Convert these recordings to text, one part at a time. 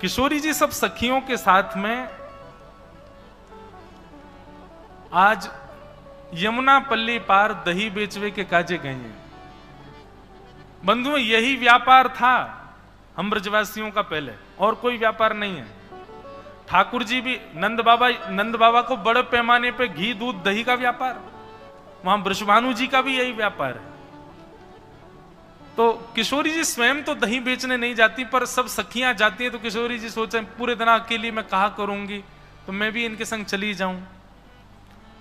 किशोरी जी सब सखियों के साथ में आज यमुना पल्ली पार दही बेचवे के काजे गए हैं। बंधुओं, यही व्यापार था हम ब्रजवासियों का पहले, और कोई व्यापार नहीं है। ठाकुर जी भी नंद बाबा को बड़े पैमाने पे घी दूध दही का व्यापार, वहां वृषभानु जी का भी यही व्यापार है। तो किशोरी जी स्वयं तो दही बेचने नहीं जाती, पर सब सखियां जाती हैं, तो किशोरी जी सोचे पूरे दिन अकेली मैं कहा करूंगी, तो मैं भी इनके संग चली जाऊं।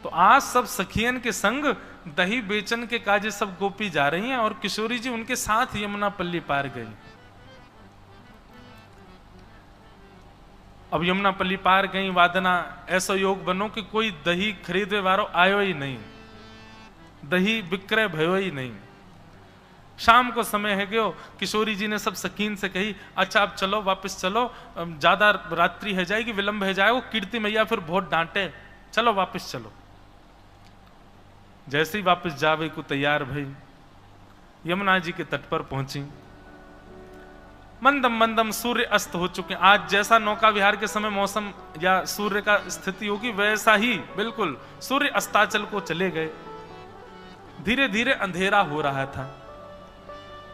तो आज सब सखियन के संग दही बेचन के काजे सब गोपी जा रही हैं और किशोरी जी उनके साथ यमुना पल्ली पार गई। अब यमुना पल्ली पार गई, वादना ऐसा योग बनो कि कोई दही खरीदे वारो आयो ही नहीं, दही विक्रय भयो ही नहीं। शाम को समय है गयो, किशोरी जी ने सब सकीन से कही, अच्छा अब चलो, वापस चलो, ज्यादा रात्रि है जाएगी, विलंब है जाएगा, कीर्ति मैया फिर बहुत डांटे, चलो वापस चलो। जैसे ही वापस जावे को तैयार भई, यमुना जी के तट पर पहुंची। मंदम मंदम सूर्य अस्त हो चुके। आज जैसा नौका विहार के समय मौसम या सूर्य का स्थिति होगी, वैसा ही बिल्कुल सूर्य अस्ताचल को चले गए। धीरे धीरे अंधेरा हो रहा था।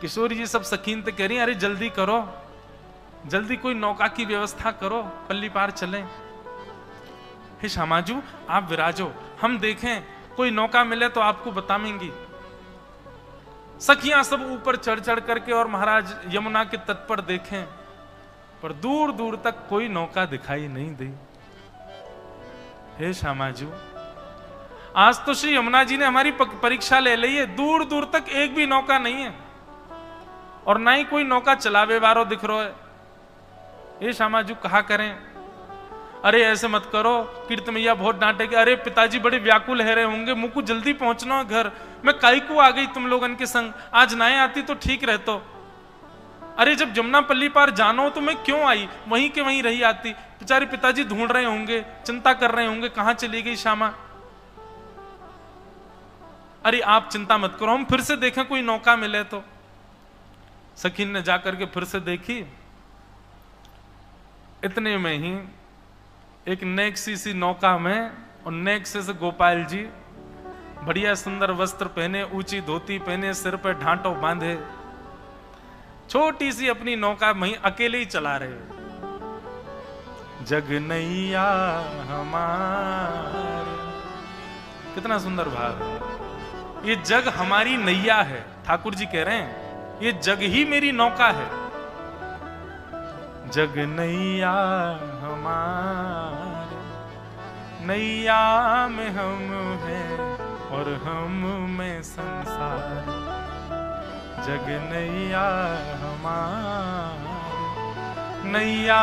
किशोरी जी सब सकीन से कह रही, अरे जल्दी करो, जल्दी कोई नौका की व्यवस्था करो, पल्ली पार चलें। हे श्यामाजू आप विराजो, हम देखें कोई नौका मिले तो आपको बताएंगी। सखियां सब ऊपर चढ़ चढ़ करके और महाराज यमुना के तट पर देखें, पर दूर दूर तक कोई नौका दिखाई नहीं दी। हे श्यामाजू, आज तो श्री यमुना जी ने हमारी परीक्षा ले ली है, दूर दूर तक एक भी नौका नहीं है और ना ही कोई नौका चलावे वारो दिख रहा है। ये श्यामाजू कहा करें, अरे ऐसे मत करो, कीर्ति मैया बहुत डांटेगी। अरे पिताजी बड़े व्याकुल है रहे होंगे, मुझको जल्दी पहुंचना है घर, मैं काई को आ गई तुम लोगन के संग, आज ना आती तो ठीक रहतो। अरे जब जमुना पल्ली पार जानो तो मैं क्यों आई, वहीं के वहीं रही आती। बेचारे पिताजी ढूंढ रहे होंगे, चिंता कर रहे होंगे, कहां चली गई श्यामा। अरे आप चिंता मत करो, हम फिर से देखें कोई नौका मिले तो। सखीन ने जाकर के फिर से देखी। इतने में ही एक नेक्सी सी नौका में, और नेक्से से गोपाल जी बढ़िया सुंदर वस्त्र पहने, ऊंची धोती पहने, सिर पर ढांटो बांधे, छोटी सी अपनी नौका वहीं अकेले ही चला रहे। जग नैया हमारे, कितना सुंदर भाव है। ये जग हमारी नैया है, ठाकुर जी कह रहे हैं ये जग ही मेरी नौका है। जग नैया हमारे, नैया में हम हैं और हम में संसार। जग नैया हमारे, नैया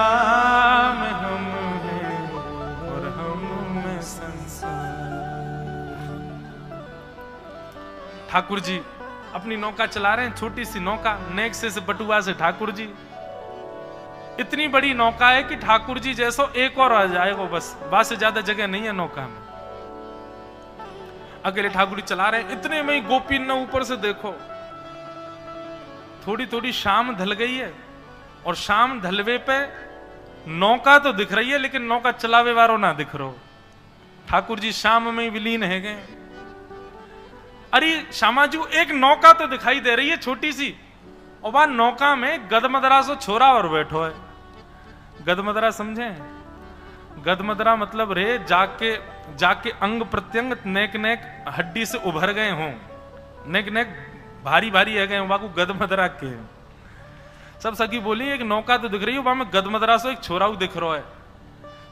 में हम हैं और हम में संसार। ठाकुर जी अपनी नौका चला रहे हैं, छोटी सी नौका, नेक्से से बटुआ से ठाकुर जी। इतनी बड़ी नौका है कि ठाकुर जी जैसो एक और आ जाएगा, बस से ज्यादा जगह नहीं है नौका में। अकेले ठाकुर जी चला रहे हैं। इतने में ही गोपी ने ऊपर से देखो, थोड़ी थोड़ी शाम ढल गई है और शाम ढलवे पे नौका तो दिख रही है लेकिन नौका चलावे वालों ना दिख रहो। ठाकुर जी शाम में विलीन है गए। अरे श्यामाजू एक नौका तो दिखाई दे रही है छोटी सी, और वहां नौका में गदमदरा सो छोरा और बैठो है। गदमदरा समझे? गदमदरा मतलब रे जाके अंग प्रत्यंग नेक नेक हड्डी से उभर गए हों, नेक नेक भारी भारी है गए, वहां को गदमदरा के। सब सखी बोली एक नौका तो दिख रही है, वहां में गदमदरा सो एक छोरा दिख रहा है।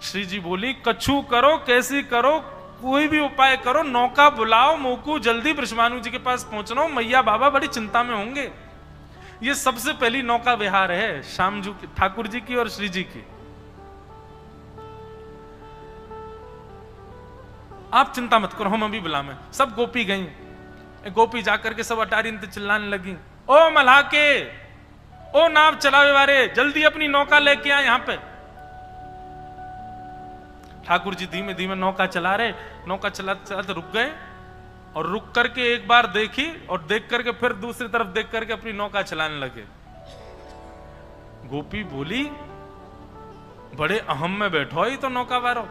श्री जी बोली कछु करो, कैसी करो, कोई भी उपाय करो, नौका बुलाओ, मोकू जल्दी वृषभानु जी के पास पहुंचना, मैया बाबा बड़ी चिंता में होंगे। ये सबसे पहली नौका विहार है श्यामजू की, ठाकुर जी की और श्री जी की। आप चिंता मत करो, हम अभी बुला में। सब गोपी गई। गोपी जाकर के सब अटारी चिल्लाने लगी, ओ मल्हा के, ओ नाव चलावे वाले, जल्दी अपनी नौका लेके आए यहां पे। ठाकुर जी धीमे धीमे नौका चला रहे, नौका चलाते चलाते रुक गए और रुक करके एक बार देखी और देख करके फिर दूसरी तरफ देख करके अपनी नौका चलाने लगे। गोपी बोली बड़े अहम में बैठो ही तो नौका वारो,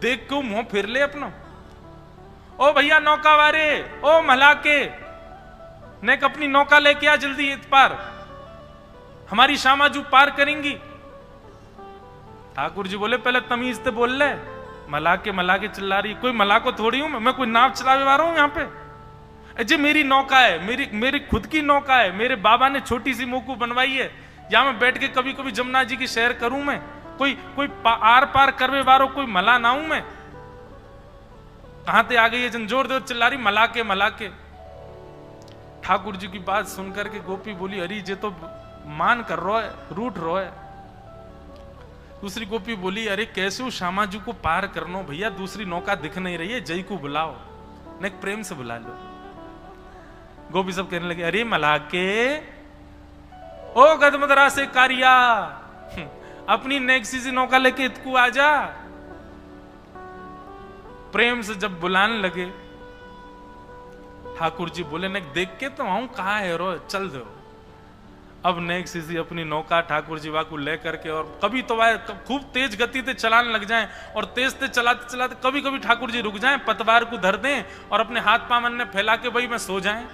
देख क्यों मुंह फिर ले अपना। ओ भैया नौका वारे, ओ मला के नेक अपनी नौका लेके आ जल्दी इत पार, हमारी शामाजू पार करेंगी। ठाकुर जी बोले पहले तमीज से बोल ले, मला के चिल्ला रही, कोई मला को थोड़ी हूं मैं कोई नाव चलावे वाला हूं यहाँ पे। जी मेरी नौका है, मेरी खुद की नौका है, मेरे बाबा ने छोटी सी मोकू बनवाई है, यहां मैं बैठ के कभी कभी जमुना जी की सैर करूं मैं, कोई आर पार करवे वारो कोई मला ना हूं मैं। कहां से आ गई है जोर जोर चिल्ला रही मला के। ठाकुर जी की बात सुनकर के गोपी बोली अरे जे तो मान कर रो है, रूठ रो है। दूसरी गोपी बोली अरे कैसे श्यामाजू को पार करनो भैया, दूसरी नौका दिख नहीं रही है, जय को बुलाओ, ने प्रेम से बुला लो। गोपी सब कहने लगे अरे मला के, ओ गदमदरा से कारिया, अपनी नेक्सी सी नौका लेके इतकू आजा। प्रेम से जब बुलाने लगे ठाकुर जी बोले ने देख के तो आऊं कहा है रो, चल दो। अब नेक सीसी अपनी नौका ठाकुर जी वाकू ले करके, और कभी तो वह खूब तेज गति से चलाने लग जाएं, और तेज से चलाते चलाते कभी कभी ठाकुर जी रुक जाएं, पतवार को धर दें और अपने हाथ पामन ने फैला के भाई में सो जाएं।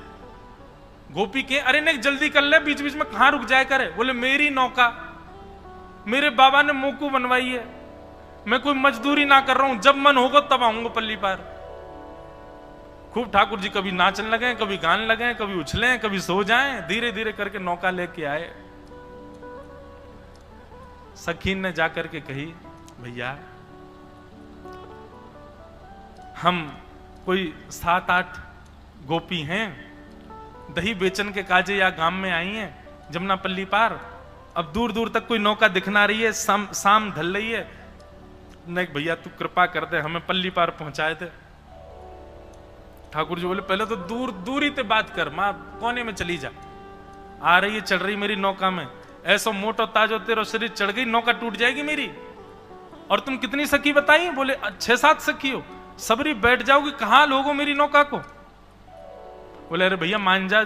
गोपी के अरे नेक जल्दी कर ले, बीच बीच में कहां रुक जाए करे। बोले मेरी नौका, मेरे बाबा ने मोकू बनवाई है, मैं कोई मजदूरी ना कर रहा हूं, जब मन होगा तब आऊंगा पल्ली पार। खूब ठाकुर जी कभी नाचने लगे, कभी गाने लगे, कभी उछले, कभी सो जाएं, धीरे धीरे करके नौका लेके आए। सखी ने जाकर के कही भैया हम कोई 7-8 गोपी हैं, दही बेचन के काजे या गांव में आई हैं जमुना पल्ली पार, अब दूर दूर तक कोई नौका दिखना रही है, शाम ढल रही है, नहीं भैया तू कृपा कर दे हमें पल्ली पार पहुंचाए थे। ठाकुर जी बोले पहले तो दूरी ते बात कर, मां कोने में चली जा, आ रही है चढ़ रही मेरी नौका में, ऐसा मोटो ताजो तेरो शरीर चढ़ गई नौका टूट जाएगी मेरी। और तुम कितनी सखी बताई? बोले 6-7 सखी हो, सबरी बैठ जाओगी, कहां लोगो मेरी नौका को। बोले अरे भैया मान जा,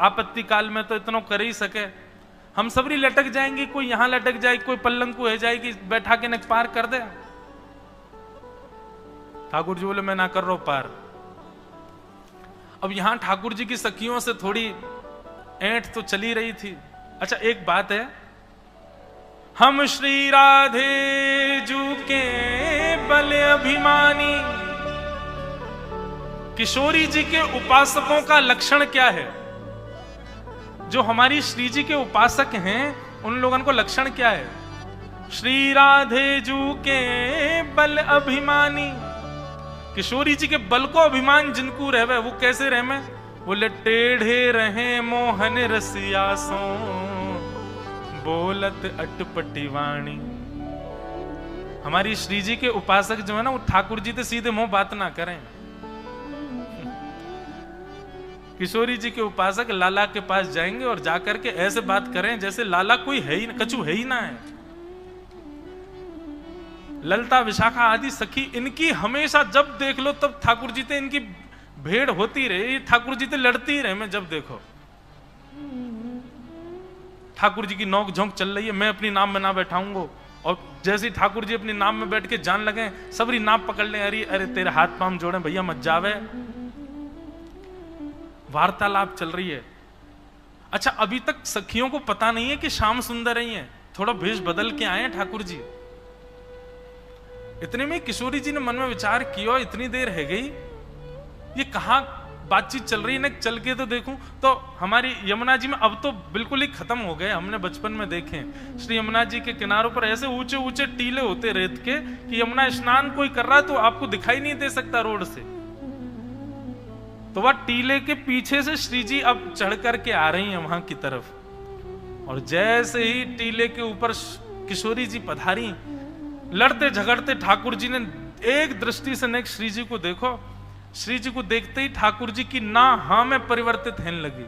आपत्ति काल में तो इतना कर ही सके, हम सबरी लटक जाएंगी, कोई यहां लटक जाएगी, कोई पल्लंग को है जाएगी, बैठा के न पार कर दे। ठाकुर जी बोले मैं ना कर रहा हूं पार। अब यहां ठाकुर जी की सखियों से थोड़ी ऐंठ तो चली रही थी। अच्छा एक बात है, हम श्री राधे जू के बल अभिमानी, किशोरी जी के उपासकों का लक्षण क्या है? जो हमारी श्री जी के उपासक हैं उन लोगों को लक्षण क्या है? श्री राधे जू के बल अभिमानी, किशोरी जी के बल को अभिमान जिनको रहवे वो कैसे रहमे? बोले टेढ़े रहे मोहन रसियासों, बोलत अटपटी वाणी। हमारी श्री जी के उपासक जो है ना, वो ठाकुर जी से सीधे मुंह बात ना करें। किशोरी जी के उपासक लाला के पास जाएंगे और जाकर के ऐसे बात करें जैसे लाला कोई है ही, कछु है ही ना है। ललता विशाखा आदि सखी, इनकी हमेशा जब देख लो तब ठाकुर जी से इनकी भेड़ होती रहे, ठाकुर जी से लड़ती रहे। मैं जब देखो ठाकुर जी की नोक झोंक चल रही है, मैं अपनी नाम में ना बैठाऊंगा, और जैसे ठाकुर जी अपनी नाम में बैठ के जान लगे, सबरी नाम पकड़ ले, अरे अरे तेरे हाथ पांव जोड़े भैया मत जावे। वार्तालाप चल रही है। अच्छा अभी तक सखियों को पता नहीं है कि श्याम सुंदर ही है, थोड़ा भेष बदल के आए ठाकुर जी। इतने में किशोरी जी ने मन में विचार किया, इतनी देर है गई, ये कहां बातचीत चल रही है ना, चल के तो देखूं। तो हमारी यमुना जी में अब तो बिल्कुल ही खत्म हो गए, हमने बचपन में देखे श्री यमुना जी के किनारों पर ऐसे ऊंचे ऊंचे टीले होते रेत के कि यमुना स्नान कोई कर रहा है तो आपको दिखाई नहीं दे सकता रोड से। तो वह टीले के पीछे से श्री जी अब चढ़ करके आ रही हैं वहां की तरफ, और जैसे ही टीले के ऊपर किशोरी जी पधारी, लड़ते झगड़ते ठाकुर जी ने एक दृष्टि से नेक श्री जी को देखो। श्री जी को देखते ही ठाकुर जी की ना हाँ में परिवर्तित होने लगी।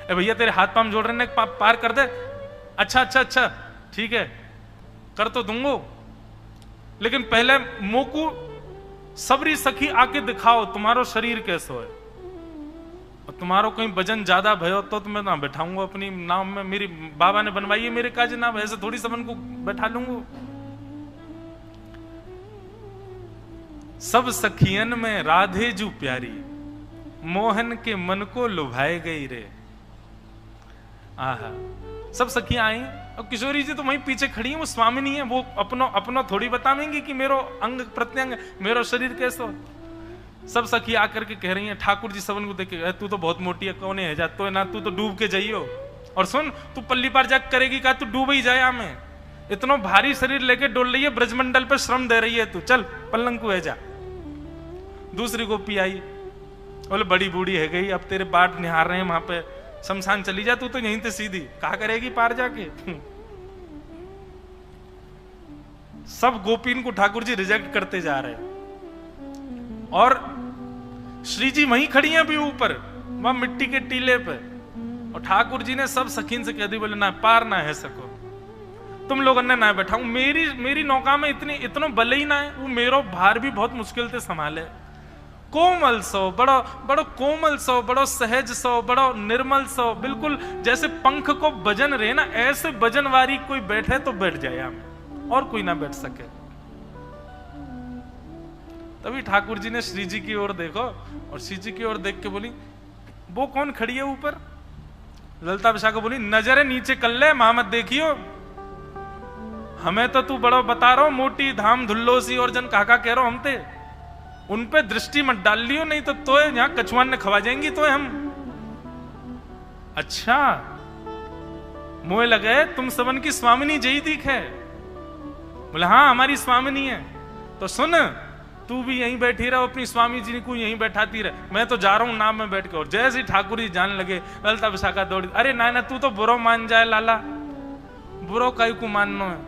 ए भैया तेरे हाथ पांव जोड़ रहे ने, पार कर दे। अच्छा अच्छा अच्छा ठीक है कर तो दूंगो, लेकिन पहले मोकू सबरी सखी आके दिखाओ तुम्हारो शरीर कैसो है। और तुम्हारो कहीं वजन ज्यादा भयो तो मैं ना बैठाऊंगा अपनी नाव में, मेरी बाबा ने बनवाई है मेरे काज नाव, ऐसे थोड़ी सबन को बैठा लूंगा। सब सखियन में राधे जू प्यारी, मोहन के मन को लुभाए गई रे। आहा, सब सखियां आई और किशोरी जी तो वहीं पीछे खड़ी हैं, वो स्वामिनी है, वो अपनो थोड़ी बतावेंगी कि मेरो अंग प्रत्यंग, मेरो शरीर कैसो। सब सखी आकर के कह रही हैं, ठाकुर जी सबन को देख के, तू तो बहुत मोटी है, कौन है जा तो ना, तू तो डूब के जाइयो। और सुन, तू पल्ली पार जाग करेगी का, तू डूब ही जाए हमें, इतना भारी शरीर लेके डोल रही है, ब्रजमंडल पे श्रम दे रही है तू, चल पल्लंग को है जा। दूसरी गोपी आई, बोले बड़ी बूढ़ी है गई, अब तेरे बाट निहार रहे हैं वहां पे, शमशान चली जा, तू तो यहीं से सीधी कहा करेगी पार जाके। सब गोपीन को ठाकुर जी रिजेक्ट करते जा रहे हैं, और श्री जी वहीं खड़ी हैं अभी ऊपर, वहां मिट्टी के टीले पे, और ठाकुर जी ने सब सखीन से कह दी, बोले ना पार ना है सको, तुम लोगों ने ना बैठाऊं, मेरी नौका में इतनो बल ही ना है, वो मेरो भार भी बहुत मुश्किल से संभाले। कोमल सो, बड़ो कोमल सो, बड़ो सहज सो, बड़ो निर्मल सो, बिल्कुल जैसे पंख को वजन रहे ना, ऐसे वजन वारी कोई बैठे तो बैठ जाए हमें, और कोई ना बैठ सके। तभी ठाकुर जी ने श्री जी की ओर देखो, और श्री जी की ओर देख के बोली, वो कौन खड़ी है ऊपर? ललिता विशाखा बोली, नजरे नीचे कर ले, मोहम्मद देखियो, हमें तो तू बड़ा बता रहा हो, मोटी धाम धुल्लो सी, और जन काका कह रहा हो हम ते, उन पे दृष्टि मत डाल लियो, नहीं तो यहां कछुआन ने खवा जाएंगी तो हम। अच्छा, मोए लगे तुम सबन की स्वामिनी जई दिख है। बोले हाँ हमारी स्वामिनी है, तो सुन तू भी यहीं बैठी रहो, अपनी स्वामी जी को यहीं बैठाती रहे, मैं तो जा रहा हूं नाम में बैठ के। और जैसे ही ठाकुर जी जाने लगे, ललिता विशाखा दौड़ी, अरे ना तू तो बुरो मान जाए लाला, बुरो काई को मानना है,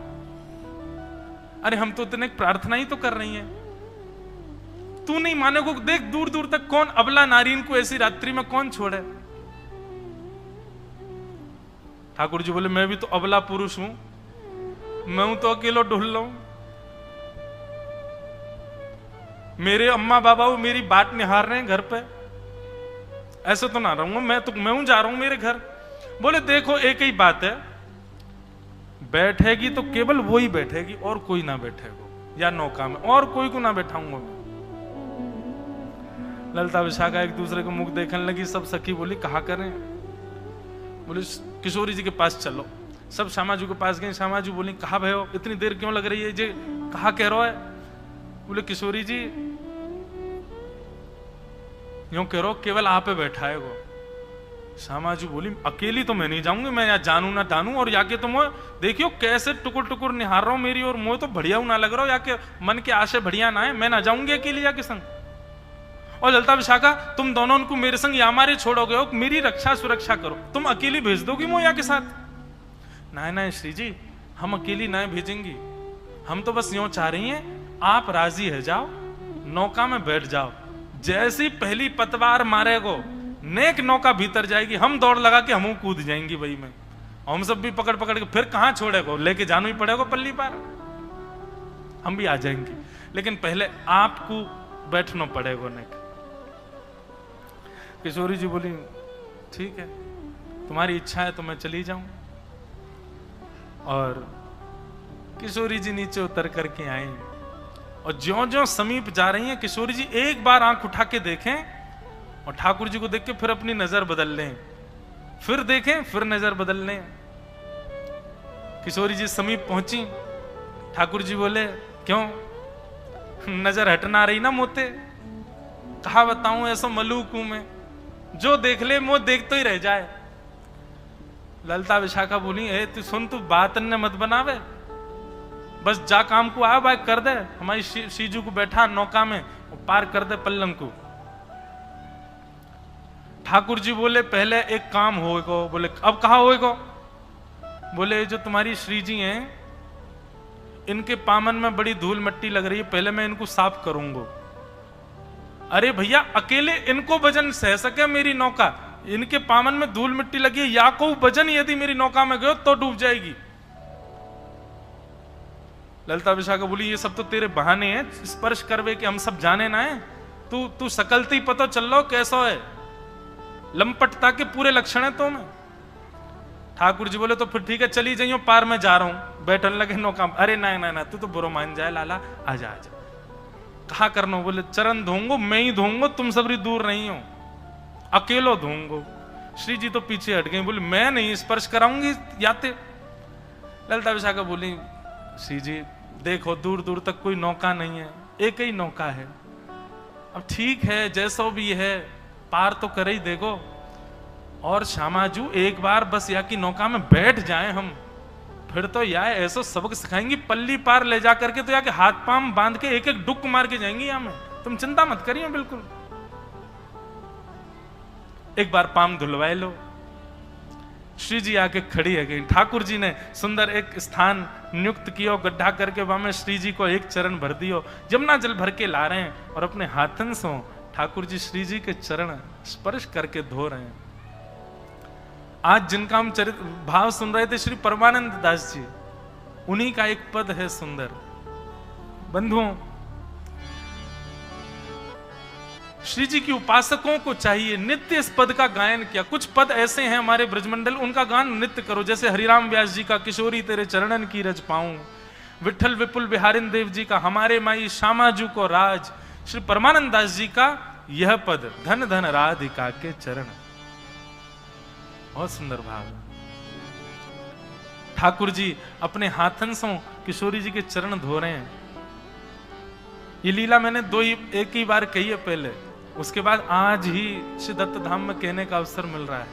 अरे हम तो इतने प्रार्थना ही तो कर रही हैं, तू नहीं माने को देख, दूर दूर तक कौन अबला नारीन को ऐसी रात्रि में कौन छोड़े। ठाकुर जी बोले, मैं भी तो अबला पुरुष हूं, मैं हूं तो अकेलो ढूंढ लो, मेरे अम्मा बाबा वो मेरी बात निहार रहे हैं घर पे, ऐसे तो ना रहूंगा, मैं हूं जा रहा हूं मेरे घर। बोले देखो एक ही बात है, बैठेगी तो केवल वो ही बैठेगी, और कोई ना बैठेगा, या नौका में और कोई को ना बैठाऊंगा मैं। ललिता विशाखा एक दूसरे को मुख देखने लगी, सब सखी बोली कहा करें, बोले किशोरी जी के पास चलो, सब श्यामा जी के पास गए। श्यामा जी बोली कहा भयो, इतनी देर क्यों लग रही है जी, कहा कह रहा है? बोले किशोरी जी यूं कह रहा केवल आप पे बैठा है वो। श्यामा जी बोली अकेली तो मैं नहीं जाऊंगी, मैं यहाँ जानू ना जानू, और याके तो मैं देखियो कैसे टुकुर टुकुर निहार रहा हूं मेरी, और मुझे तो बढ़िया ना लग रहा हो, याके मन के आशय बढ़िया ना है, मैं ना जाऊंगी अकेली याके संग। और ललिता विशाखा तुम दोनों उनको मेरे संग या हमारे छोड़ोगे हो, मेरी रक्षा सुरक्षा करो, तुम अकेली भेज दोगी मोया के साथ? ना श्री जी हम अकेली ना भेजेंगी, हम तो बस यूं चाह रही हैं आप राजी है जाओ, नौका में बैठ जाओ, जैसी पहली पतवार मारेगो नेक नौका भीतर जाएगी, हम दौड़ लगा के हम कूद जाएंगी वही में, हम सब भी पकड़ पकड़ के, फिर कहां छोड़ेगो, लेके जाना ही पड़ेगा पल्ली पार, हम भी आ जाएंगे, लेकिन पहले आपको बैठना पड़ेगा नेक। किशोरी जी बोली ठीक है तुम्हारी इच्छा है तो मैं चली जाऊं। और किशोरी जी नीचे उतर करके आई, और ज्यों ज्यों समीप जा रही हैं किशोरी जी एक बार आंख उठा के देखें, और ठाकुर जी को देख के फिर अपनी नजर बदल लें, फिर देखें फिर नजर बदल लें। किशोरी जी समीप पहुंची, ठाकुर जी बोले क्यों नजर हटना रही ना मोते, कहा बताऊं ऐसा मलूक हूं मैं, जो देख ले वो देखते ही रह जाए। ललिता विशाखा बोली ए तू सुन, तू बात ने मत बनावे, बस जा काम को आ भाई कर दे, हमारी शीजू को बैठा नौका में पार कर दे पल्लंग को। ठाकुर जी बोले पहले एक काम होएगा। बोले अब कहा होएगा? बोले जो तुम्हारी श्री जी हैं इनके पामन में बड़ी धूल मिट्टी लग रही है, पहले मैं इनको साफ करूंगा। अरे भैया अकेले इनको वजन सह सके मेरी नौका, इनके पामन में धूल मिट्टी लगी है, या को वजन यदि मेरी नौका में गयो तो डूब जाएगी। ललिता विशाखा बोली ये सब तो तेरे बहाने हैं, स्पर्श करवे के हम सब जाने ना है, तू सकलती पता चल लो कैसा है। लंपटता के पूरे लक्षण है तो में। ठाकुर जी बोले तो फिर ठीक है चली जाइयो, पार में जा रहा हूं। बैठन लगे नौका, अरे ना ना ना तू तो बुरो मान जाए लाला, आजा आजा। कहा करना? बोले चरण धोऊंगो, मैं ही धोऊंगो, तुम सबरी दूर नहीं हो, अकेलो धोऊंगो। श्री जी तो पीछे हट गए, बोले मैं नहीं स्पर्श कराऊंगी याते। ललिता विशाखा बोली श्री जी देखो दूर दूर तक कोई नौका नहीं है, एक ही नौका है। अब ठीक है जैसो भी है, पार तो कर ही देखो। और श्यामाजू एक बार बस या की नौका में बैठ जाएं हम, फिर तो या ऐसा सबक सिखाएंगी, पल्ली पार ले जा करके तो या के हाथ पांव बांध के एक एक डुक मार के जाएंगी यहाँ में, तुम चिंता मत करिए बिल्कुल। एक बार पाम धुलवाए लो। श्री जी आके खड़ी है गई। ठाकुर जी ने सुंदर एक स्थान नियुक्त किया, गड्ढा करके वहां में श्री जी को एक चरण भर दियो। जमुना जल भर के ला रहे हैं और अपने हाथन से ठाकुर जी श्री जी के चरण स्पर्श करके धो रहे हैं। आज जिनका हम चरित्र भाव सुन रहे थे श्री परमानंद दास जी, उन्हीं का एक पद है सुंदर। बंधुओं, श्री जी की उपासकों को चाहिए नित्य इस पद का गायन किया। कुछ पद ऐसे हैं हमारे ब्रजमंडल, उनका गान नित्य करो, जैसे हरिराम व्यास जी का किशोरी तेरे चरणन की रज पाऊं, विठल विपुल बिहारिन देव जी का हमारे माई श्यामाजू को राज, श्री परमानंद दास जी का यह पद धन धन राधिका के चरण। बहुत सुंदर भाव। ठाकुर जी अपने हाथन से किशोरी जी के चरण धो रहे हैं। ये लीला मैंने एक ही बार कही है पहले, उसके बाद आज ही श्री दत्त धाम में कहने का अवसर मिल रहा है।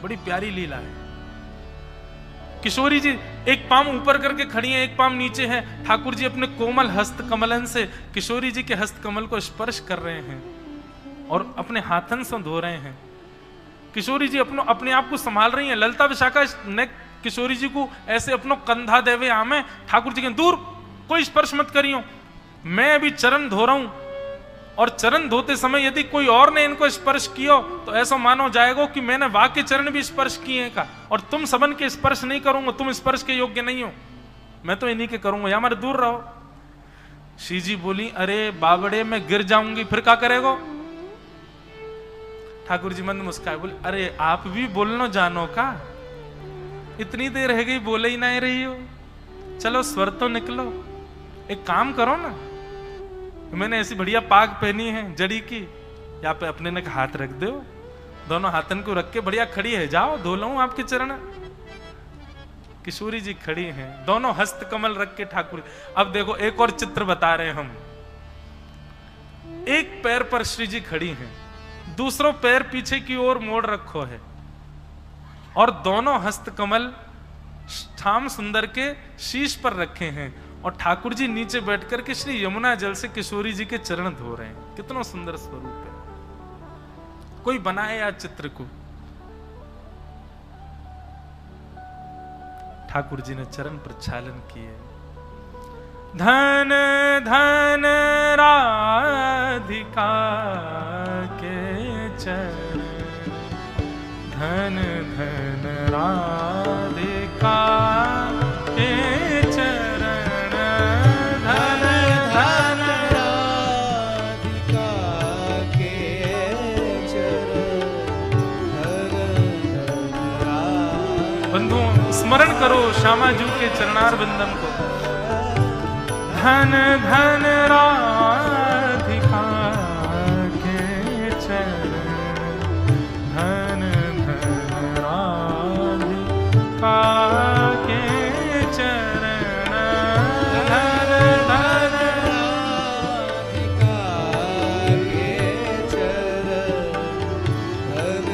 बड़ी प्यारी लीला है। किशोरी जी एक पाम ऊपर करके खड़ी है, एक पाम नीचे है। ठाकुर जी अपने कोमल हस्त कमलन से किशोरी जी के हस्त कमल को स्पर्श कर रहे हैं और अपने हाथन से धो रहे हैं। किशोरी जी अपने आप को संभाल रही हैं। ललिता विशाखा ने किशोरी जी को ऐसे अपनो कंधा देवे आमे, ठाकुर जी के दूर कोई स्पर्श मत करियो, मैं अभी चरण धो रहा हूं। और चरण धोते समय यदि कोई और ने इनको स्पर्श किया तो ऐसा मानो जाएगा कि मैंने वाक्य चरण भी स्पर्श किए का, और तुम सबन के स्पर्श नहीं करूंगा, तुम स्पर्श के योग्य नहीं हो, मैं तो इन्हीं के करूंगा, या हमारे दूर रहो। श्री जी बोली अरे बाबड़े मैं गिर जाऊंगी फिर क्या करेगो? ठाकुर जी मंद मुस्काए, बोले अरे आप भी बोलनो जानो का, इतनी देर रह गई बोले ही नहीं रही हो, चलो स्वर तो निकलो, एक काम करो ना, मैंने ऐसी बढ़िया पाग पहनी है जड़ी की, यहाँ पे अपने ने हाथ रख दो, दोनों हाथन को रख के बढ़िया खड़ी है, जाओ धो लो आपके चरण। किशोरी जी खड़ी हैं, दोनों हस्त कमल रख के ठाकुर। अब देखो एक और चित्र बता रहे हैं हम। एक पैर पर श्री जी खड़ी हैं, दूसरों पैर पीछे की ओर मोड़ रखो है, और दोनों हस्त कमल श्याम सुंदर के शीश पर रखे हैं, और ठाकुर जी नीचे बैठकर के श्री यमुना जल से किशोरी जी के चरण धो रहे हैं। कितना सुंदर स्वरूप है। कोई बनाए या चित्र को। ठाकुर जी ने चरण प्रक्षालन किए। धन धन राधिका के चरण, धन धन राधिका के चरण, धन धन राधिका के चरण, धन धन। बंधुओं स्मरण करो श्यामाजू के चरणार बिंदम को। धन धन राधिका के चरण, धन धन राधिका के चरण, धन धन राधिका के चरण, धन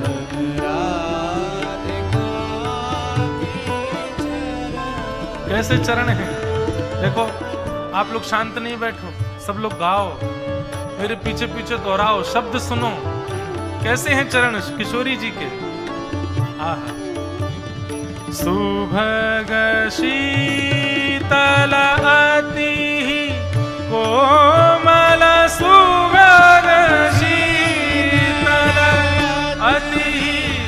धन राधिका के चरण। कैसे चरण हैं देखो। आप लोग शांत नहीं बैठो, सब लोग गाओ, मेरे पीछे पीछे दोहराओ, शब्द सुनो। कैसे हैं चरण किशोरी जी के? आहा। सुभग शीतल अति कोमल, सुभग शीतल अति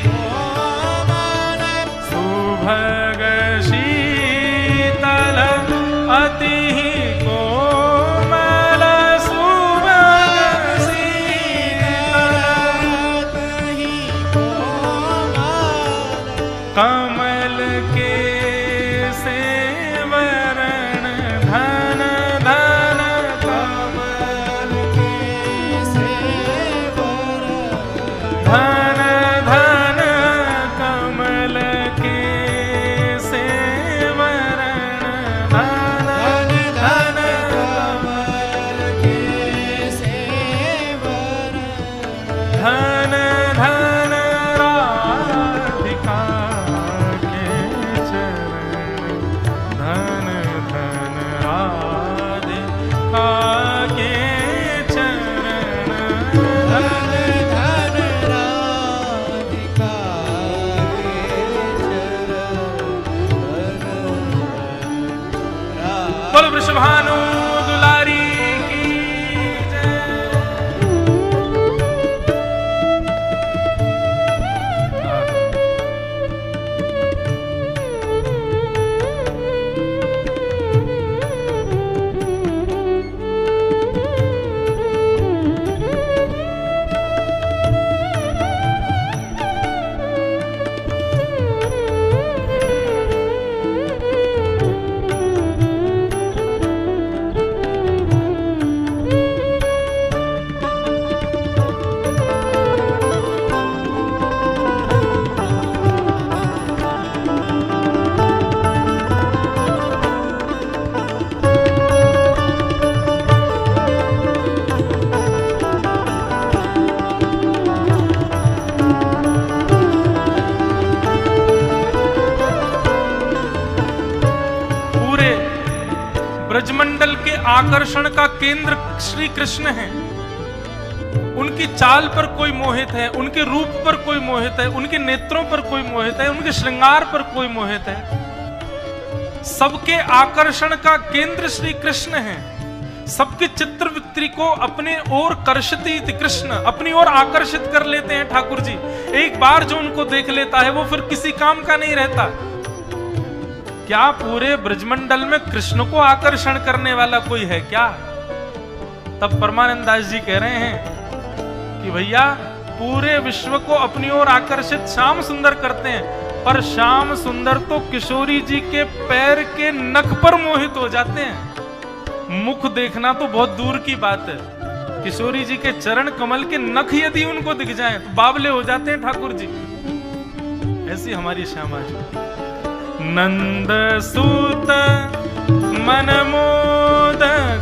कोमल, सुभग शीतल अति कोमल, सुभग शीतल बोल वृषभानु दुलारी की जय। ब्रजमंडल के आकर्षण का केंद्र श्री कृष्ण है। उनकी चाल पर कोई मोहित है, उनके रूप पर कोई मोहित है, उनके नेत्रों पर कोई मोहित है, उनके श्रृंगार पर कोई मोहित है। सबके आकर्षण का केंद्र श्री कृष्ण है। सबके चित्रवृत्ति को अपने ओर कर्षति कृष्ण, अपनी ओर आकर्षित कर लेते हैं ठाकुर जी। एक बार जो उनको देख लेता है वो फिर किसी काम का नहीं रहता। क्या पूरे ब्रजमंडल में कृष्ण को आकर्षण करने वाला कोई है क्या? तब परमानंद दास जी कह रहे हैं कि भैया पूरे विश्व को अपनी ओर आकर्षित श्याम सुंदर करते हैं, पर श्याम सुंदर तो किशोरी जी के पैर के नख पर मोहित हो जाते हैं। मुख देखना तो बहुत दूर की बात है, किशोरी जी के चरण कमल के नख यदि उनको दिख जाएं तो बावले हो जाते हैं ठाकुर जी। ऐसी हमारी श्यामा जी। नंद सूत मन मोदकारी,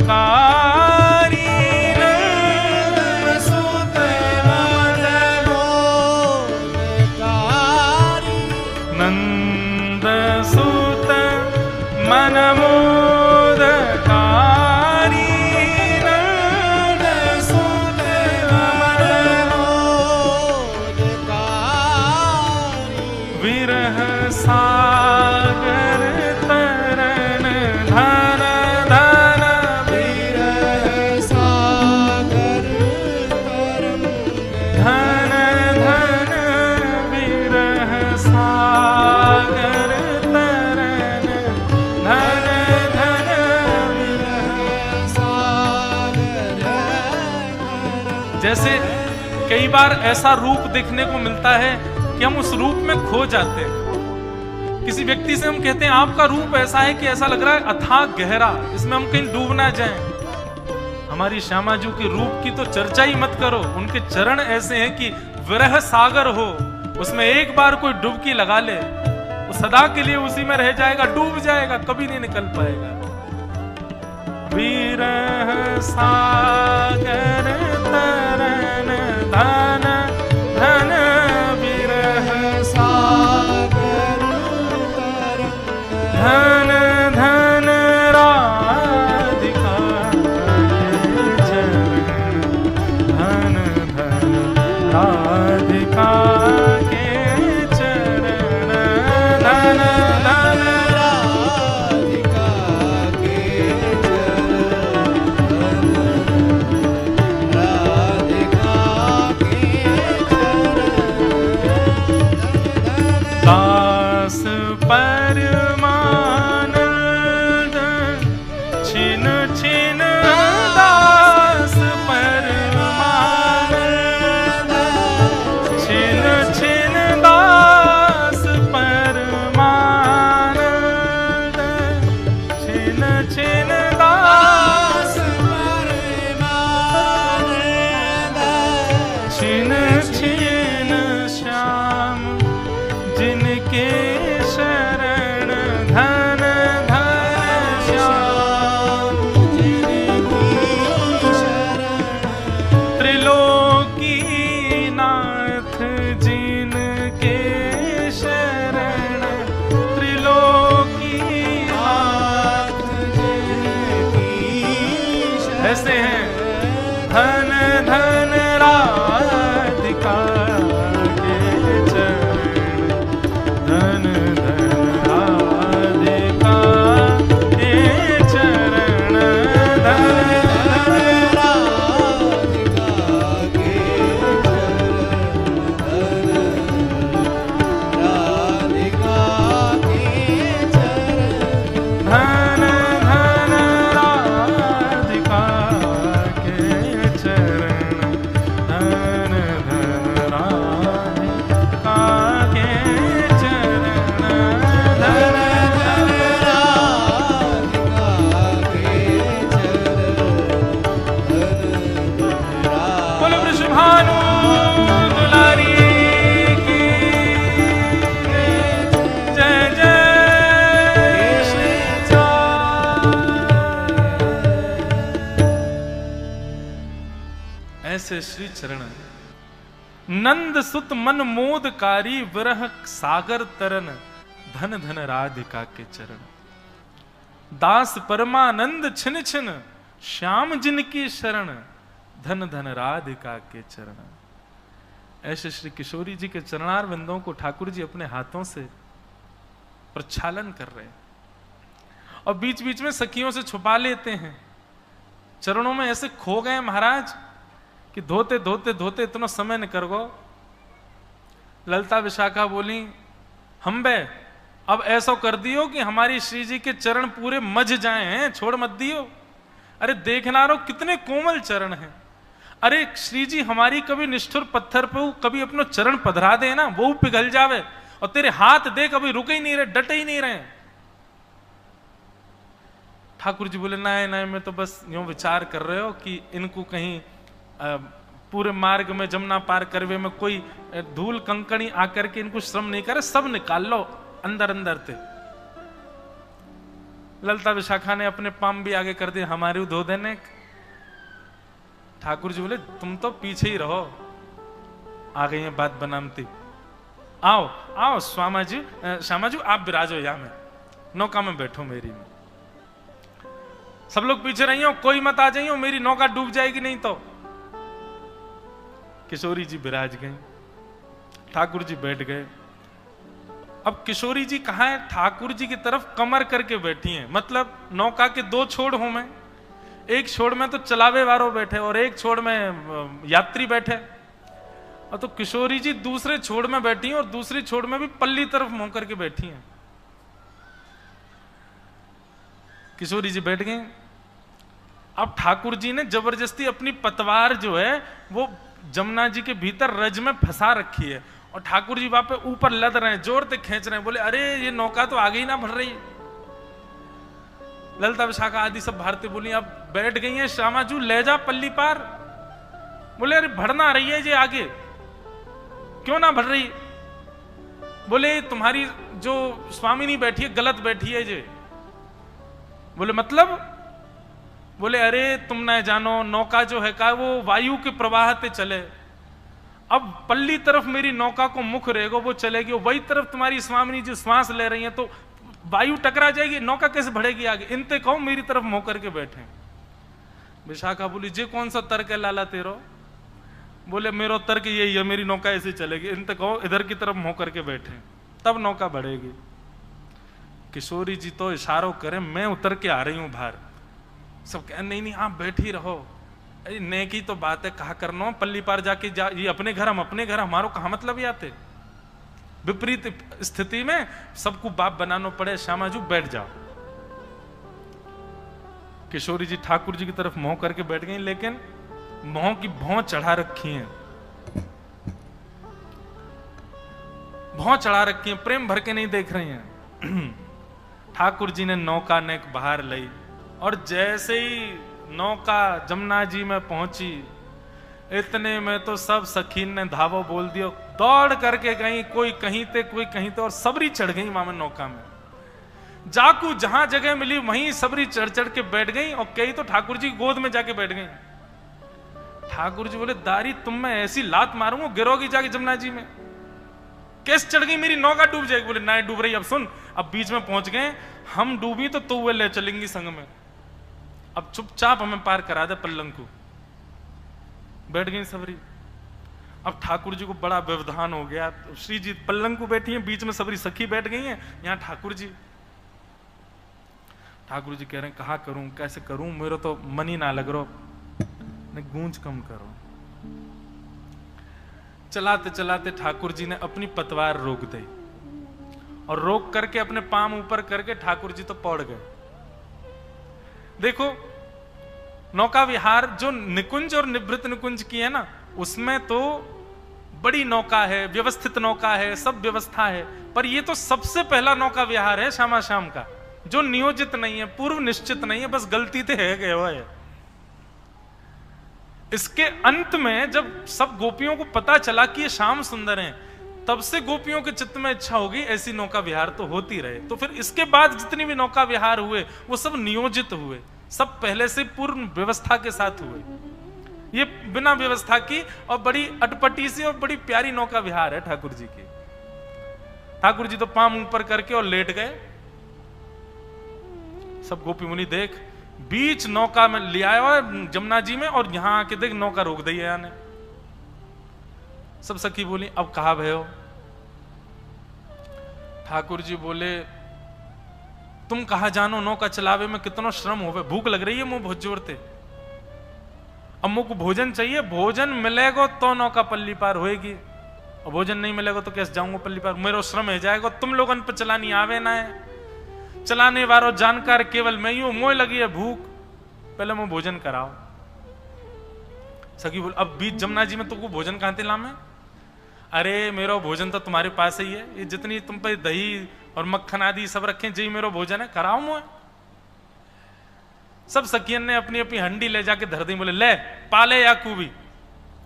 नंद सूत मन मोदकारी, नंद सूत मन मोदकारी, नंद सूत मन मोदकारी, विरह सागर तरन धन धन, विरह सागर तरन धन धन, विरह सागर तरन धन धन, विरह सागर तरन। जैसे कई बार ऐसा रूप देखने को मिलता है कि हम उस रूप में खो जाते हैं। किसी व्यक्ति से हम कहते हैं आपका रूप ऐसा है कि ऐसा लग रहा है अथाह गहरा, इसमें हम कहीं डूब ना जाएं। हमारी श्यामा जी के रूप की तो चर्चा ही मत करो। उनके चरण ऐसे हैं कि विरह सागर हो, उसमें एक बार कोई डुबकी लगा ले वो सदा के लिए उसी में रह जाएगा, डूब जाएगा, कभी नहीं निकल पाएगा। विरह सागर तरन धन धन, विरह सागर तरन धन धन, राधिका के चरण धन धन, राधिका के चरण धन धन, राधिका के चरण, राधिका के चरण। दास परमानंद छिन छिन, दास परमानंद छिन छिन, दास परमानंद छिन छिन, दास परमानंद छिन छिन, श्याम जिनके शरण धन धन, श्याम जिनकी शरण, त्रिलोकी नाथ जिनके शरण, त्रिलोकी नाथ जिनके धन धन राधिका के चरण, धन धन राधिका के चरण, धन धन राधिका के चरण, बोलो वृषभानु दुलारी की जय जय श्री चार। ऐसे श्री चरण नंद सुत मन मोदकारी विरह सागर तरन, धन धन राधिका के चरण। दास परमानंद छिन छिन श्याम जिनकी शरण, धन धन राधिका के चरण। ऐसे श्री किशोरी जी के चरणार बिंदों को ठाकुर जी अपने हाथों से प्रक्षालन कर रहे हैं और बीच बीच में सखियों से छुपा लेते हैं। चरणों में ऐसे खो गए महाराज कि धोते धोते धोते इतना समय न कर गो। ललता विशाखा बोली, हम बे अब ऐसा कर दियो कि हमारी श्री जी के चरण पूरे मज जाए हैं, छोड़ मत दियो। अरे देखना रो कितने कोमल चरण हैं। अरे श्री जी हमारी कभी निष्ठुर पत्थर पे कभी अपना चरण पधरा दे ना, वो पिघल जावे। और तेरे हाथ देख अभी रुके ही नहीं रहे, डटे ही नहीं रहे। ठाकुर जी बोले, नहीं नहीं मैं तो बस यूं विचार कर रहे हो कि इनको कहीं पूरे मार्ग में जमुना पार करवे में कोई धूल कंकड़ी आकर के इनको श्रम नहीं करे, सब निकाल लो अंदर अंदर थे। ललता विशाखा ने अपने पाम भी आगे कर दिए, हमारे धो देने। ठाकुर जी बोले, तुम तो पीछे ही रहो, आ गई है बात बनामती। आओ आओ श्यामा जी आप विराजो, यहां में नौका में बैठो मेरी में। सब लोग पीछे रही हो, कोई मत आ जाइयो, मेरी नौका डूब जाएगी नहीं तो। किशोरी जी विराज गई, ठाकुर जी बैठ गए। अब किशोरी जी कहां है? ठाकुर जी की तरफ कमर करके बैठी हैं। मतलब नौका के दो छोड़ हूं मैं, एक छोड़ में तो चलावे वालों बैठे और एक छोड़ में यात्री बैठे। और तो किशोरी जी दूसरे छोड़ में बैठी हैं और दूसरी छोड़ में भी पल्ली तरफ मुंह करके बैठी हैं। किशोरी जी बैठ गई। अब ठाकुर जी ने जबरदस्ती अपनी पतवार जो है वो जमुना जी के भीतर रज में फंसा रखी है और ठाकुर जी वहां पे ऊपर लद रहे हैं, जोर से खींच रहे हैं। बोले, अरे ये नौका तो आगे ही ना बढ़ रही। ललता विशाखा आदि सब भारतीय बोली, अब बैठ गई हैं, श्यामा जू ले जा पल्ली पार। बोले, अरे बढ़ना रही है ये आगे, क्यों ना बढ़ रही? बोले, तुम्हारी जो स्वामिनी बैठी है गलत बैठी है ये। बोले, मतलब? बोले, अरे तुम न जानो, नौका जो है का वो वायु के प्रवाह पे चले। अब पल्ली तरफ मेरी नौका को मुख रहेगा, वो चलेगी, वही तरफ तुम्हारी स्वामिनी जो श्वास ले रही है तो वायु टकरा जाएगी, नौका कैसे बढ़ेगी आगे? इनते कहो मेरी तरफ मुंह करके बैठे। विशाखा बोली, जे कौन सा तर्क है लाला तेरो? बोले, मेरा तर्क यही है, मेरी नौका ऐसे चलेगी, इनते कहो इधर की तरफ मुंह करके बैठे, तब नौका बढ़ेगी। किशोरी जी तो इशारों करें, मैं उतर के आ रही हूं बाहर। सब कह, नहीं नहीं आप बैठी रहो, अरे नेकी तो बात है, कहा करना पल्ली पार जाके जा, ये अपने घर हम अपने घर, हमारो कहा मतलब ही आते। विपरीत स्थिति में सबको बाप बनाना पड़े। श्यामा जी बैठ जाओ। किशोरी जी ठाकुर जी की तरफ मोह करके बैठ गई, लेकिन मोह की भौं चढ़ा रखी है, भौं चढ़ा रखी है, प्रेम भर के नहीं देख रही हैं। ठाकुर जी ने नौका ने बाहर लाई और जैसे ही नौका जमुना जी में पहुंची, इतने में तो सब सखीन ने धावो बोल दियो, दौड़ करके गई, कोई कहीं थे कोई कहीं थे, और सबरी चढ़ गई मामा नौका में। जाकू जहां जगह मिली वहीं सबरी चढ़ चढ़ के बैठ गई और कई तो ठाकुर जी गोद में जाके बैठ गई। ठाकुर जी बोले, दारी तुम मैं ऐसी लात मारूंगा गिरोगी जाके जमुना जी में। कैसे चढ़ गई? मेरी नौका डूब जाएगी। बोले, नहीं डूब रही। अब सुन, अब बीच में पहुंच गए हम, डूबी तो तू वे ले चलेंगी संग में, अब चुपचाप हमें पार करा दे पल्लंग को। बैठ गई सबरी। अब ठाकुर जी को बड़ा व्यवधान हो गया। श्री जी पल्लंग को बैठी हैं, बीच में सबरी सखी बैठ गई हैं, यहां ठाकुर जी। ठाकुर जी कह रहे हैं, कहा करूं कैसे करूं, मेरा तो मन ही ना लग रहा, ने गूंज कम करो। चलाते चलाते ठाकुर जी ने अपनी पतवार रोक दी और रोक करके अपने पाम ऊपर करके ठाकुर जी तो पौड़ गए। देखो नौका विहार जो निकुंज और निवृत्त निकुंज की है ना, उसमें तो बड़ी नौका है, व्यवस्थित नौका है, सब व्यवस्था है, पर ये तो सबसे पहला नौका विहार है श्यामा श्याम का, जो नियोजित नहीं है, पूर्व निश्चित नहीं है, बस गलती से है गया हुआ है। इसके अंत में जब सब गोपियों को पता चला कि ये श्याम सुंदर हैं, तब से गोपियों के चित्त में इच्छा होगी ऐसी नौका विहार तो होती रहे। तो फिर इसके बाद जितनी भी नौका विहार हुए वो सब नियोजित हुए, सब पहले से पूर्ण व्यवस्था के साथ हुए। ये बिना व्यवस्था की और बड़ी अटपटी सी और बड़ी प्यारी नौका विहार है ठाकुर जी की। ठाकुर जी तो पांव ऊपर करके और लेट गए। सब गोपी मुनि देख बीच नौका में ले आया हुआ जमुना जी में, और यहां आके देख नौका रोक दी है ने। सब सखी बोली अब कहा भयो? ठाकुर जी बोले तुम कहा जानो, नौका चलावे में कितना श्रम होवे, भूख लग रही है मुंह बहुत जोर से, अब मुझको भोजन चाहिए, भोजन मिलेगा तो नौका पल्ली पार होएगी, और भोजन नहीं मिलेगा तो कैसे जाऊंगा पल्ली पार, मेरा श्रम है जाएगा। तुम लोगन पे चलानी आवे ना है, चलाने वालों जानकार केवल मैं ही हूं, मोह लगी है भूख, पहले मैं भोजन कराओ। सखी बोल अब बीच जमुना जी में तुमको भोजन कहां से लामे? अरे मेरा भोजन तो तुम्हारे पास ही है, ये जितनी तुम पे दही और मक्खन आदि सब रखे जी मेरा भोजन है, कराओ मुझे। सब सखियन ने अपनी अपनी हंडी ले जाके धर दी, बोले ले पाले या कूबी,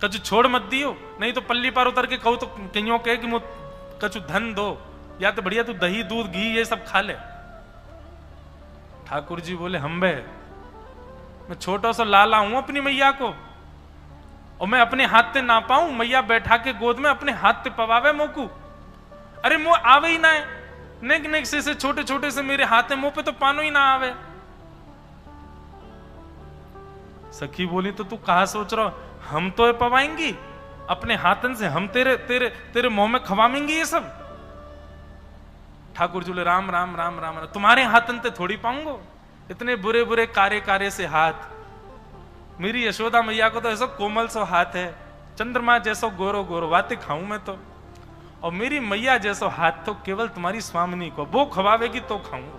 कछु छोड़ मत दियो, नहीं तो पल्ली पार उतर के कहू तो कहीं कहे कि कछु धन दो, या तो बढ़िया तू दही दूध घी ये सब खा ले। ठाकुर जी बोले हम बे मैं छोटा सा लाला हूं अपनी मैया को, और मैं अपने हाथ से ना पाऊं, मैया बैठा के गोद में अपने हाथ से पवावे मोकू, अरे मुंह आवे ही ना है, नेक नेक से छोटे छोटे से मेरे हाथ है, मुंह पे तो पानो ही ना आवे। सखी बोली तो तू कहा सोच रहा, हम तो पवाएंगी अपने हाथन से, हम तेरे तेरे तेरे मुंह में खवामेंगे ये सब। ठाकुर जी बोले राम राम राम राम, तुम्हारे हाथन ते थोड़ी पाऊंगो, इतने बुरे बुरे कार्य कार्य से हाथ, मेरी यशोदा मैया को तो ऐसा कोमल सो हाथ है, चंद्रमा जैसो गोरो गोरो, बातें खाऊं मैं तो, और मेरी मैया जैसो हाथ तो केवल तुम्हारी स्वामिनी को, वो खवावेगी तो खाऊंगा।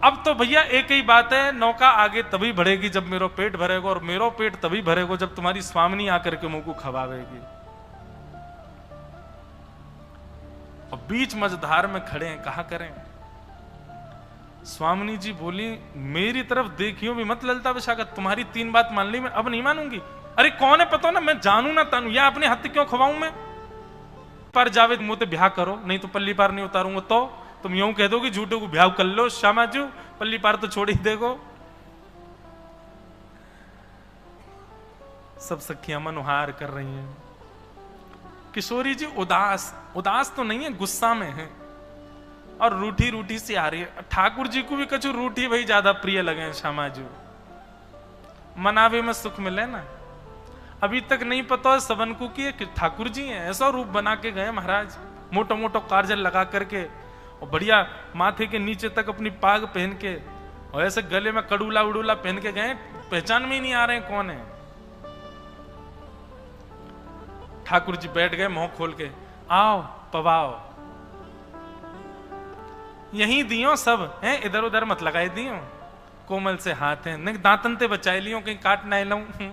अब तो भैया एक ही बात है, नौका आगे तभी बढ़ेगी जब मेरा पेट भरेगा, और मेरा पेट तभी भरेगा जब तुम्हारी स्वामिनी आकर के मुंह को खवावेगी। और बीच मझधार में खड़े हैं, कहा करें? स्वामिनी जी बोली मेरी तरफ देखियो भी मत ललता विशाखा, तुम्हारी 3 बात मान ली, मैं अब नहीं मानूंगी। अरे कौन है पता ना, मैं जानू ना तानू, या अपने हाथ क्यों खवाऊं मैं? पर जावेद मुंह ते ब्याह करो, नहीं तो पल्ली पार नहीं उतारूंगा। तो तुम यूं कह दो कि झूठे को ब्याह कर लो श्यामा जी, पल्ली पार तो छोड़ ही देगो। सब सखियां मनोहार कर रही हैं। किशोरी जी उदास, उदास तो नहीं है, गुस्सा में है, और रूठी रूठी सी आ रही है। ठाकुर जी को भी कछु रूठी भाई ज्यादा प्रिय लगे श्यामा जी, मनावे में सुख मिले ना। अभी तक नहीं पता है सबन को कि ठाकुर जी हैं, ऐसा रूप बना के गए महाराज, मोटो मोटो काजल लगा करके, और बढ़िया माथे के नीचे तक अपनी पाग पहन के, और ऐसे गले में कड़ूला उड़ूला पहन के गए, पहचान में ही नहीं आ रहे हैं कौन है। ठाकुर जी बैठ गए मुंह खोल के, आओ पवाओ, यही दियो सब हैं, इधर उधर मत लगाए दियो, कोमल से हाथ हैं, नहीं दांतन ते बचाए लियो, कहीं काट ना लाऊं।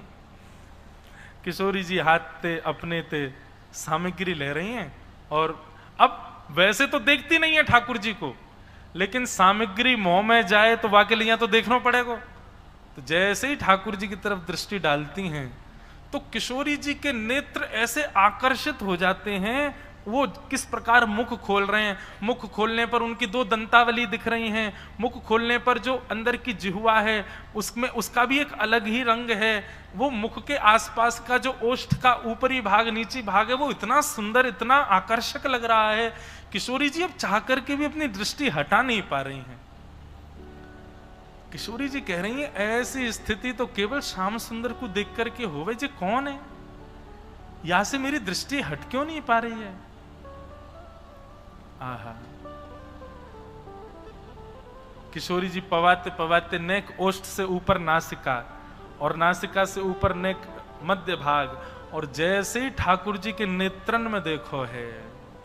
किशोरी जी हाथ ते अपने ते सामग्री ले रही हैं, और अब वैसे तो देखती नहीं है ठाकुर जी को, लेकिन सामग्री मुंह में जाए तो वाकई लिया तो देखना पड़ेगा। तो जैसे ही ठाकुर जी की तरफ दृष्टि डालती हैं, तो किशोरी जी के नेत्र ऐसे आकर्षित हो जाते हैं, वो किस प्रकार मुख खोल रहे हैं, मुख खोलने पर उनकी 2 दंतावली दिख रही हैं, मुख खोलने पर जो अंदर की जिह्वा है उसमें उसका भी एक अलग ही रंग है, वो मुख के आसपास का जो ओष्ठ का ऊपरी भाग नीची भाग है वो इतना सुंदर, इतना आकर्षक लग रहा है। किशोरी जी अब चाह करके भी अपनी दृष्टि हटा नहीं पा रही हैं। किशोरी जी कह रही है ऐसी स्थिति तो केवल श्याम सुंदर को देख करके होवे, जी कौन है, यहां से मेरी दृष्टि हट क्यों नहीं पा रही है। आहा, किशोरी जी पवाते पवाते नेक ओष्ठ से ऊपर नासिका, और नासिका से ऊपर नेक मध्य भाग, और जैसे ही ठाकुर जी के नेत्रन में देखो है,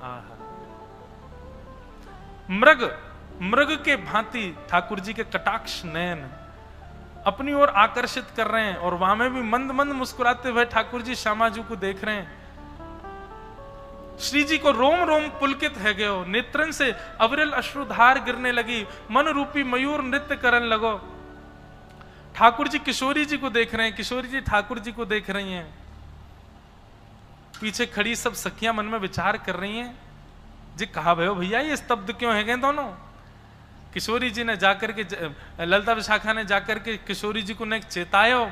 आहा, मृग मृग के भांति ठाकुर जी के कटाक्ष नयन अपनी ओर आकर्षित कर रहे हैं, और वहां में भी मंद मंद मुस्कुराते हुए ठाकुर जी श्यामाजू को देख रहे हैं। श्री जी को रोम रोम पुलकित है गयो, नेत्रन से अविरल अश्रुधार गिरने लगी, मन रूपी मयूर नृत्य करन लगो। ठाकुर जी किशोरी जी को देख रहे हैं, किशोरी जी ठाकुर जी को देख रही हैं। पीछे खड़ी सब सखियां मन में विचार कर रही हैं, जी कहा भयो भैया ये स्तब्ध क्यों है गए दोनों। किशोरी जी ने जाकर के, ललिता विशाखा ने जाकर के किशोरी जी को ने चेतायो,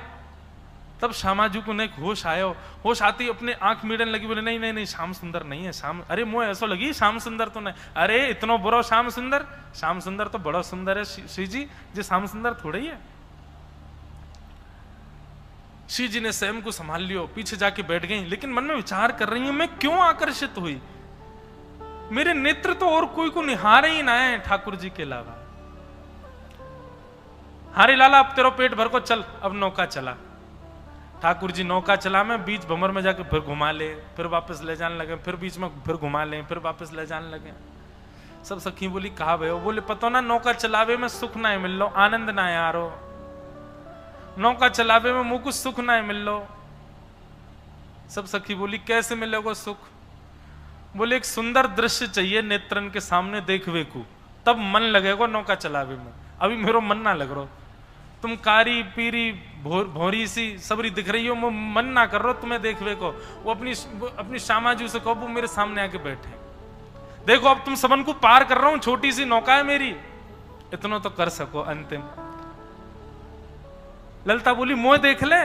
तब श्यामाजू को ने होश आयो। होश आती अपने आंख मीड़न लगी, बोले नहीं नहीं नहीं श्याम सुंदर नहीं है, श्याम, अरे मुझे ऐसा लगी श्याम सुंदर तो नहीं, अरे इतना बुरा श्याम सुंदर तो बड़ा सुंदर है श्री जी, श्याम सुंदर थोड़ा ही है। श्री जी ने स्वयं को संभाल लियो, पीछे जाके बैठ गई, लेकिन मन में विचार कर रही है मैं क्यों आकर्षित हुई, मेरे नेत्र तो और कोई को निहार ही ना है ठाकुर जी के अलावा। हारे लाला अब तेरा पेट भर को चल, अब नौका चला। ठाकुर जी नौका चला में बीच भंवर में जाके फिर घुमा ले, फिर वापस ले जाने लगे, फिर बीच में फिर घुमा ले, फिर वापस ले जाने लगे। सब सखी बोली कहा भयो, बोले पतो ना नौका चलावे में सुख ना मिल लो, आनंद ना यारो, नौका चलावे में मुझको सुख ना मिल लो। सब सखी बोली कैसे मिलेगा सुख, बोले एक सुंदर दृश्य चाहिए नेत्रन के सामने देखवे को, तब मन लगेगा नौका चलावे में, अभी मेरो मन ना लग रहा, तुम कारी पीरी भोरी सी सबरी दिख रही हो, मन ना कर रहा तुम्हें देखवे को। वो अपनी श्यामाजू से कहो वो मेरे सामने आके बैठे, देखो अब तुम सबन को पार कर रहा हूं, छोटी सी नौका है मेरी, इतना तो कर सको अंतिम। ललिता बोली मोह देख ले,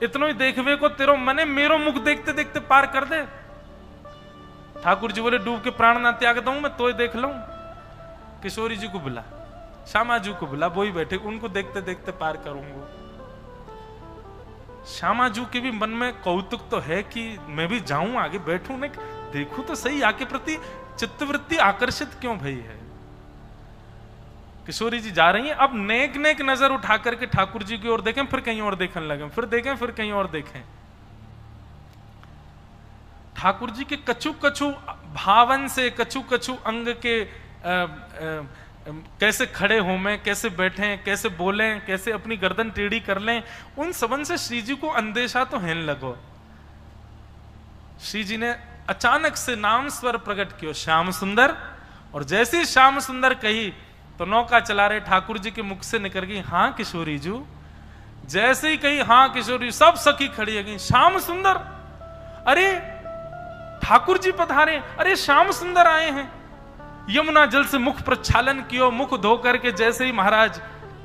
इतना ही देखवे को तेरो मने मेरो मुख देखते देखते पार कर दे। ठाकुर जी बोले डूब के प्राण ना त्याग दूं मैं तो देख लूं। किशोरी जी को बुला, श्यामाजू को बुला, वो ही बैठे, उनको देखते देखते पार करूंगा। श्यामाजू के भी मन में कौतुक तो है कि मैं भी जाऊं आगे बैठूं, नहीं देखूं तो सही आके प्रति चित्तवृत्ति आकर्षित क्यों भई है। किशोरी जी जा रही हैं, अब नेक नेक नजर उठा करके ठाकुर जी की ओर देखें, फिर कहीं और देखने लगे, फिर देखें फिर कहीं और देखें। ठाकुर जी के कछु कछु भावन से, कछु कछु अंग के कैसे खड़े हो में, कैसे बैठे, कैसे बोले, कैसे अपनी गर्दन टेढ़ी कर लें, उन सबन से श्री जी को अंदेशा तो हेन लगो। श्री जी ने अचानक से नाम स्वर प्रकट किया श्याम सुंदर, और जैसे ही श्याम सुंदर कही तो नौका चला रहे ठाकुर जी के मुख से निकल गई हाँ किशोरी जू। जैसे ही कही हाँ किशोरी, सब सखी खड़ी है गई, श्याम सुंदर, अरे ठाकुर जी पधारे, अरे श्याम सुंदर आए हैं। यमुना जल से मुख प्रक्षालन कियो, मुख धो करके जैसे ही महाराज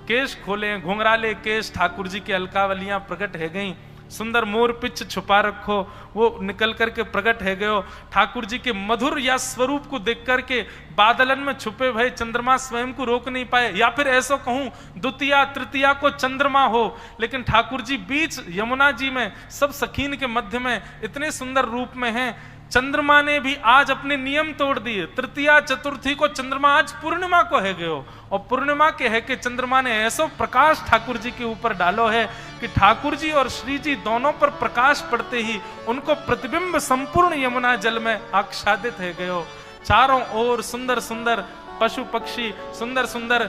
केश खोले, घुंघराले केश, ठाकुर जी की अलकावलियां प्रकट है गई, सुंदर मोर पिच छुपा रखो वो निकल करके प्रकट है गयो। ठाकुर जी के मधुर या स्वरूप को देख करके बादलन में छुपे भय चंद्रमा स्वयं को रोक नहीं पाए, या फिर ऐसा कहूं द्वितीया तृतीया को चंद्रमा हो, लेकिन ठाकुर जी बीच यमुना जी में सब सखीन के मध्य में इतने सुंदर रूप में हैं। चंद्रमा ने भी आज अपने नियम तोड़ दिए, तृतीया चतुर्थी को चंद्रमा आज पूर्णिमा को है गयो, और पूर्णिमा के है कि चंद्रमा ने ऐसा प्रकाश ठाकुर जी के ऊपर डालो है कि ठाकुर जी और श्री जी दोनों पर प्रकाश पड़ते ही उनको प्रतिबिंब संपूर्ण यमुना जल में आच्छादित है गयो। चारों ओर सुंदर सुंदर पशु पक्षी, सुंदर सुंदर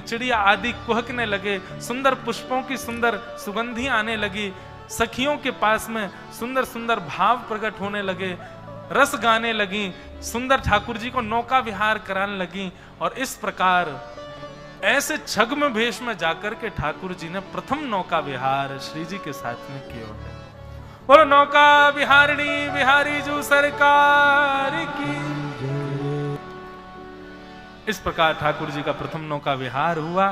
चिड़िया आदि कुहकने लगे, सुंदर पुष्पों की सुंदर सुगंधी आने लगी, सखियों के पास में सुंदर सुंदर भाव प्रकट होने लगे, रस गाने लगी, सुंदर ठाकुर जी को नौका विहार कराने लगी। और इस प्रकार ऐसे छद्म भेष में जाकर के ठाकुर जी ने प्रथम नौका विहार श्री जी के साथ में किया है। बोलो नौका विहारिणी बिहारी जू सरकार की। इस प्रकार ठाकुर जी का प्रथम नौका विहार हुआ।